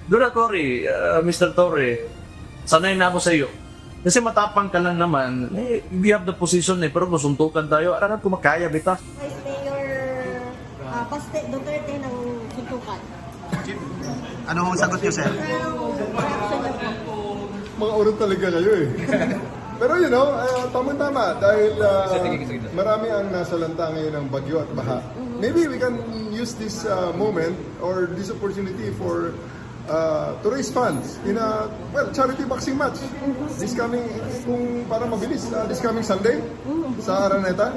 Dura Torre, Mr. Torre, sanay na ako sa iyo. Kasi matapang ka lang naman, we have the position pero kung suntukan tayo, alam ko makaya, bita. Vice Mayor Paste Duterte ng suntukan. Anong sagot niyo, sir? Reaction niyo po. Mga urong talaga kayo eh. Pero you know, tama-tama dahil marami ang nasalanta ngayon ng bagyo at baha. Maybe we can use this moment or this opportunity for to raise funds in a charity boxing match this coming, kung para mabilis, this coming Sunday sa Araneta.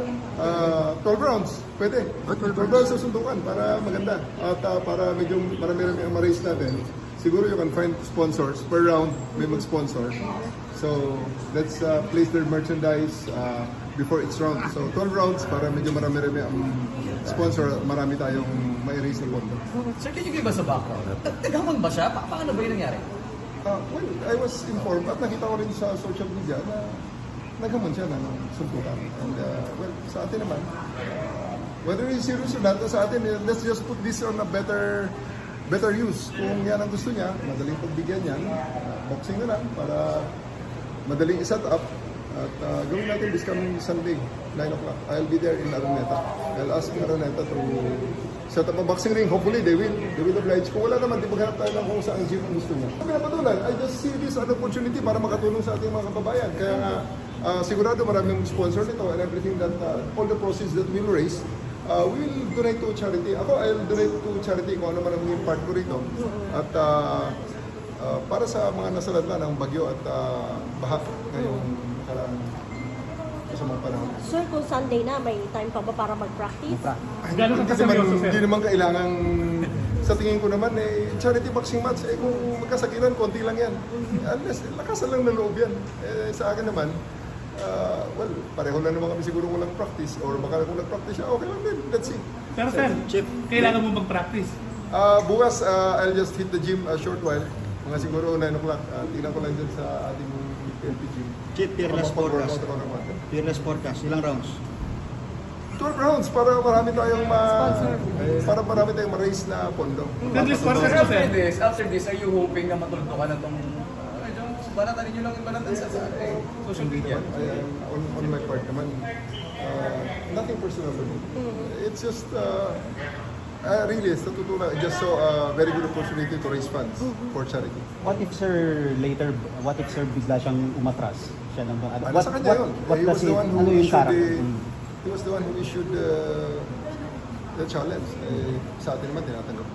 12 rounds, pwede. 12 rounds sa suntukan para maganda at para medyo marami-rami ang ma-raise natin. Siguro you can find sponsors per round, may mag-sponsor. So let's place their merchandise before each round. So 12 rounds para medyo marami-rami ang sponsor, marami tayong mai-raise na pondo. Sir, can you give us a background? Tagamang ba siya? Paano ba yung nangyari? Well, I was informed at nakita ko rin sa social media na naghamon siya ng suntukan. And well, sa atin naman, whether it's serious or not, sa atin, let's just put this on a better use. Kung yan ang gusto niya, madaling pagbigyan yan, boxing na lang para madaling i-set up. At gawin natin this coming Sunday, 9 o'clock. I'll be there in Araneta. I'll ask Araneta to set up a boxing ring. Hopefully, they will oblige. Kung wala naman, di maghanap tayo ng kung saan gym ang gusto niya. Kami napatulan, I just see this as an opportunity para makatulong sa ating mga kababayan. Kaya nga, sigurado maraming sponsor nito and everything that, all the proceeds that we'll raise, we'll donate to charity. I'll donate to charity kung ano man ang yung part ko rito. At para sa mga nasalanta ng bagyo at baha ngayong kasamang panahon. Sir, kung Sunday na, may time pa ba para mag-practice? Hindi naman kailangan, sa tingin ko naman, charity boxing match, kung magkasakiran, konti lang yan. Unless, lakasan lang ng loob yan. Sa akin naman, well, pareho lang naman kami siguro walang practice or baka kung nag-practice siya, okay lang din. Let's see. Pero sir, kailangan mo mag-practice. Bukas, I'll just hit the gym a short while. Mga siguro 9 o'clock. Tingnan ko lang dyan sa ating PNP gym. Chief, fearless forecast. Fearless forecast. Ilang rounds? 12 rounds para marami tayong marami tayong ma-raise na pondo. Fearless forecast Sir, po sir. after this, are you hoping na matulungan na itong banatan ninyo lang yung banatan sa social media? On my part naman, nothing personal to me. It's just, really, sa totoo lang, I just saw a very good opportunity to raise funds for charity. What if sir bigla siyang umatras? Siya nang Sa kanya yun. what He was does the it, one who ano yung issued character? he was the one who issued the challenge. Sa atin naman, tinatanggap.